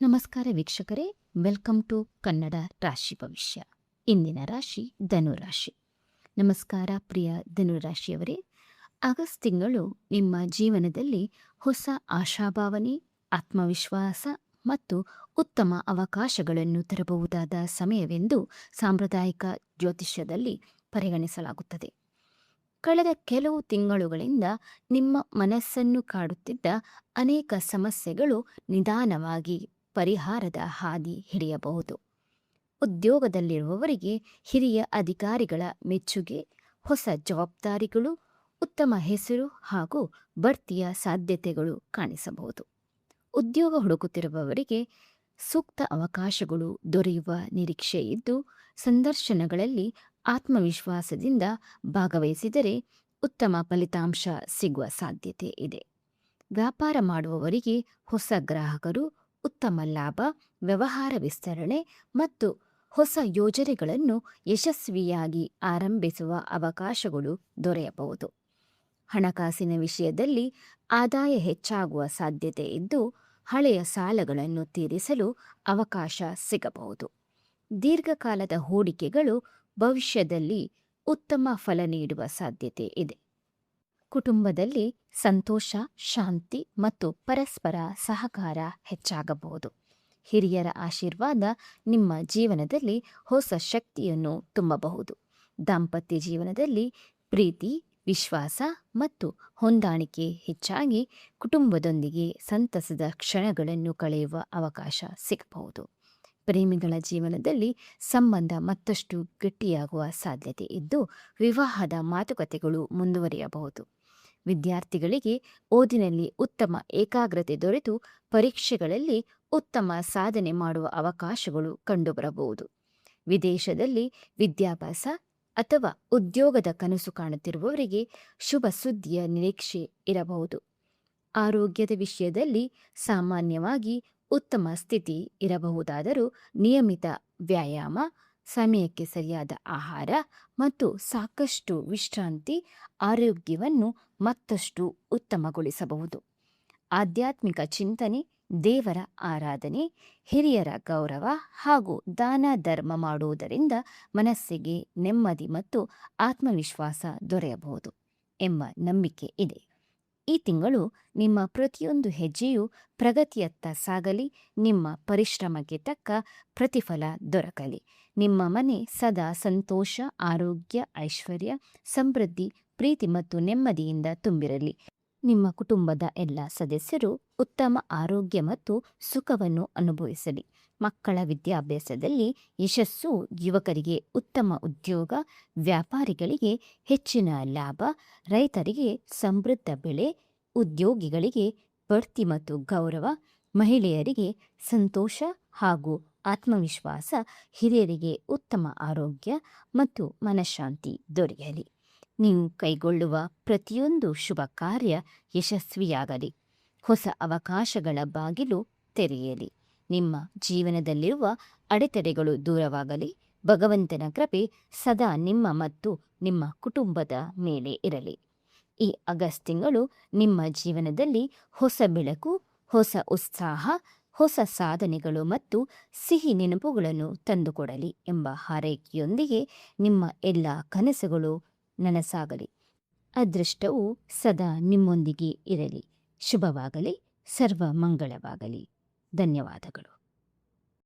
ನಮಸ್ಕಾರ ವೀಕ್ಷಕರೇ, welcome to Kannada ರಾಶಿ ಭವಿಷ್ಯ. ಇಂದಿನ ರಾಶಿ ಧನುರಾಶಿ. ನಮಸ್ಕಾರ ಪ್ರಿಯ ಧನುರಾಶಿಯವರೇ. ಆಗಸ್ಟ್ ತಿಂಗಳು ನಿಮ್ಮ ಜೀವನದಲ್ಲಿ ಹೊಸ ಆಶಾಭಾವನೆ, ಆತ್ಮವಿಶ್ವಾಸ ಮತ್ತು ಉತ್ತಮ ಅವಕಾಶಗಳನ್ನು ತರಬಹುದಾದ ಸಮಯವೆಂದು ಸಾಂಪ್ರದಾಯಿಕ ಜ್ಯೋತಿಷ್ಯದಲ್ಲಿ ಪರಿಗಣಿಸಲಾಗುತ್ತದೆ. ಕಳೆದ ಕೆಲವು ತಿಂಗಳುಗಳಿಂದ ನಿಮ್ಮ ಮನಸ್ಸನ್ನು ಕಾಡುತ್ತಿದ್ದ ಅನೇಕ ಸಮಸ್ಯೆಗಳು ನಿಧಾನವಾಗಿ ಪರಿಹಾರದ ಹಾದಿ ಹಿಡಿಯಬಹುದು. ಉದ್ಯೋಗದಲ್ಲಿರುವವರಿಗೆ ಹಿರಿಯ ಅಧಿಕಾರಿಗಳ ಮೆಚ್ಚುಗೆ, ಹೊಸ ಜವಾಬ್ದಾರಿಗಳು, ಉತ್ತಮ ಹೆಸರು ಹಾಗೂ ಬಡ್ತಿಯ ಸಾಧ್ಯತೆಗಳು ಕಾಣಿಸಬಹುದು. ಉದ್ಯೋಗ ಹುಡುಕುತ್ತಿರುವವರಿಗೆ ಸೂಕ್ತ ಅವಕಾಶಗಳು ದೊರೆಯುವ ನಿರೀಕ್ಷೆ ಇದ್ದು, ಸಂದರ್ಶನಗಳಲ್ಲಿ ಆತ್ಮವಿಶ್ವಾಸದಿಂದ ಭಾಗವಹಿಸಿದರೆ ಉತ್ತಮ ಫಲಿತಾಂಶ ಸಿಗುವ ಸಾಧ್ಯತೆ ಇದೆ. ವ್ಯಾಪಾರ ಮಾಡುವವರಿಗೆ ಹೊಸ ಗ್ರಾಹಕರು, ಉತ್ತಮ ಲಾಭ, ವ್ಯವಹಾರ ವಿಸ್ತರಣೆ ಮತ್ತು ಹೊಸ ಯೋಜನೆಗಳನ್ನು ಯಶಸ್ವಿಯಾಗಿ ಆರಂಭಿಸುವ ಅವಕಾಶಗಳು ದೊರೆಯಬಹುದು. ಹಣಕಾಸಿನ ವಿಷಯದಲ್ಲಿ ಆದಾಯ ಹೆಚ್ಚಾಗುವ ಸಾಧ್ಯತೆ ಇದ್ದು, ಹಳೆಯ ಸಾಲಗಳನ್ನು ತೀರಿಸಲು ಅವಕಾಶ ಸಿಗಬಹುದು. ದೀರ್ಘಕಾಲದ ಹೂಡಿಕೆಗಳು ಭವಿಷ್ಯದಲ್ಲಿ ಉತ್ತಮ ಫಲ ನೀಡುವ ಸಾಧ್ಯತೆ ಇದೆ. ಕುಟುಂಬದಲ್ಲಿ ಸಂತೋಷ, ಶಾಂತಿ ಮತ್ತು ಪರಸ್ಪರ ಸಹಕಾರ ಹೆಚ್ಚಾಗಬಹುದು. ಹಿರಿಯರ ಆಶೀರ್ವಾದ ನಿಮ್ಮ ಜೀವನದಲ್ಲಿ ಹೊಸ ಶಕ್ತಿಯನ್ನು ತುಂಬಬಹುದು. ದಾಂಪತ್ಯ ಜೀವನದಲ್ಲಿ ಪ್ರೀತಿ, ವಿಶ್ವಾಸ ಮತ್ತು ಹೊಂದಾಣಿಕೆ ಹೆಚ್ಚಾಗಿ ಕುಟುಂಬದೊಂದಿಗೆ ಸಂತಸದ ಕ್ಷಣಗಳನ್ನು ಕಳೆಯುವ ಅವಕಾಶ ಸಿಗಬಹುದು. ಪ್ರೇಮಿಗಳ ಜೀವನದಲ್ಲಿ ಸಂಬಂಧ ಮತ್ತಷ್ಟು ಗಟ್ಟಿಯಾಗುವ ಸಾಧ್ಯತೆ ಇದ್ದು, ವಿವಾಹದ ಮಾತುಕತೆಗಳು ಮುಂದುವರಿಯಬಹುದು. ವಿದ್ಯಾರ್ಥಿಗಳಿಗೆ ಓದಿನಲ್ಲಿ ಉತ್ತಮ ಏಕಾಗ್ರತೆ ದೊರೆತು ಪರೀಕ್ಷೆಗಳಲ್ಲಿ ಉತ್ತಮ ಸಾಧನೆ ಮಾಡುವ ಅವಕಾಶಗಳು ಕಂಡುಬರಬಹುದು. ವಿದೇಶದಲ್ಲಿ ವಿದ್ಯಾಭ್ಯಾಸ ಅಥವಾ ಉದ್ಯೋಗದ ಕನಸು ಕಾಣುತ್ತಿರುವವರಿಗೆ ಶುಭ ಸುದ್ದಿಯ ನಿರೀಕ್ಷೆ ಇರಬಹುದು. ಆರೋಗ್ಯದ ವಿಷಯದಲ್ಲಿ ಸಾಮಾನ್ಯವಾಗಿ ಉತ್ತಮ ಸ್ಥಿತಿ ಇರಬಹುದಾದರೂ ನಿಯಮಿತ ವ್ಯಾಯಾಮ, ಸಮಯಕ್ಕೆ ಸರಿಯಾದ ಆಹಾರ ಮತ್ತು ಸಾಕಷ್ಟು ವಿಶ್ರಾಂತಿ ಆರೋಗ್ಯವನ್ನು ಮತ್ತಷ್ಟು ಉತ್ತಮಗೊಳಿಸಬಹುದು. ಆಧ್ಯಾತ್ಮಿಕ ಚಿಂತನೆ, ದೇವರ ಆರಾಧನೆ, ಹಿರಿಯರ ಗೌರವ ಹಾಗೂ ದಾನ ಧರ್ಮ ಮಾಡುವುದರಿಂದ ಮನಸ್ಸಿಗೆ ನೆಮ್ಮದಿ ಮತ್ತು ಆತ್ಮವಿಶ್ವಾಸ ದೊರೆಯಬಹುದು ಎಂಬ ನಂಬಿಕೆ ಇದೆ. ಈ ತಿಂಗಳು ನಿಮ್ಮ ಪ್ರತಿಯೊಂದು ಹೆಜ್ಜೆಯೂ ಪ್ರಗತಿಯತ್ತ ಸಾಗಲಿ. ನಿಮ್ಮ ಪರಿಶ್ರಮಕ್ಕೆ ತಕ್ಕ ಪ್ರತಿಫಲ ದೊರಕಲಿ. ನಿಮ್ಮ ಮನೆ ಸದಾ ಸಂತೋಷ, ಆರೋಗ್ಯ, ಐಶ್ವರ್ಯ, ಸಮೃದ್ಧಿ, ಪ್ರೀತಿ ಮತ್ತು ನೆಮ್ಮದಿಯಿಂದ ತುಂಬಿರಲಿ. ನಿಮ್ಮ ಕುಟುಂಬದ ಎಲ್ಲ ಸದಸ್ಯರು ಉತ್ತಮ ಆರೋಗ್ಯ ಮತ್ತು ಸುಖವನ್ನು ಅನುಭವಿಸಲಿ. ಮಕ್ಕಳ ವಿದ್ಯಾಭ್ಯಾಸದಲ್ಲಿ ಯಶಸ್ಸು, ಯುವಕರಿಗೆ ಉತ್ತಮ ಉದ್ಯೋಗ, ವ್ಯಾಪಾರಿಗಳಿಗೆ ಹೆಚ್ಚಿನ ಲಾಭ, ರೈತರಿಗೆ ಸಮೃದ್ಧ ಬೆಳೆ, ಉದ್ಯೋಗಿಗಳಿಗೆ ಬಡ್ತಿ ಮತ್ತು ಗೌರವ, ಮಹಿಳೆಯರಿಗೆ ಸಂತೋಷ ಹಾಗೂ ಆತ್ಮವಿಶ್ವಾಸ, ಹಿರಿಯರಿಗೆ ಉತ್ತಮ ಆರೋಗ್ಯ ಮತ್ತು ಮನಃಶಾಂತಿ ದೊರೆಯಲಿ. ನೀವು ಕೈಗೊಳ್ಳುವ ಪ್ರತಿಯೊಂದು ಶುಭ ಕಾರ್ಯ ಯಶಸ್ವಿಯಾಗಲಿ. ಹೊಸ ಅವಕಾಶಗಳ ಬಾಗಿಲು ತೆರೆಯಲಿ. ನಿಮ್ಮ ಜೀವನದಲ್ಲಿರುವ ಅಡೆತಡೆಗಳು ದೂರವಾಗಲಿ. ಭಗವಂತನ ಕೃಪೆ ಸದಾ ನಿಮ್ಮ ಮತ್ತು ನಿಮ್ಮ ಕುಟುಂಬದ ಮೇಲೆ ಇರಲಿ. ಈ ಆಗಸ್ಟ್ ತಿಂಗಳು ನಿಮ್ಮ ಜೀವನದಲ್ಲಿ ಹೊಸ ಬೆಳಕು, ಹೊಸ ಉತ್ಸಾಹ, ಹೊಸ ಸಾಧನೆಗಳು ಮತ್ತು ಸಿಹಿ ನೆನಪುಗಳನ್ನು ತಂದುಕೊಡಲಿ ಎಂಬ ಹಾರೈಕೆಯೊಂದಿಗೆ ನಿಮ್ಮ ಎಲ್ಲ ಕನಸುಗಳು ನನಸಾಗಲಿ. ಅದೃಷ್ಟವು ಸದಾ ನಿಮ್ಮೊಂದಿಗೆ ಇರಲಿ. ಶುಭವಾಗಲಿ. ಸರ್ವ ಮಂಗಳವಾಗಲಿ. ಧನ್ಯವಾದಗಳು.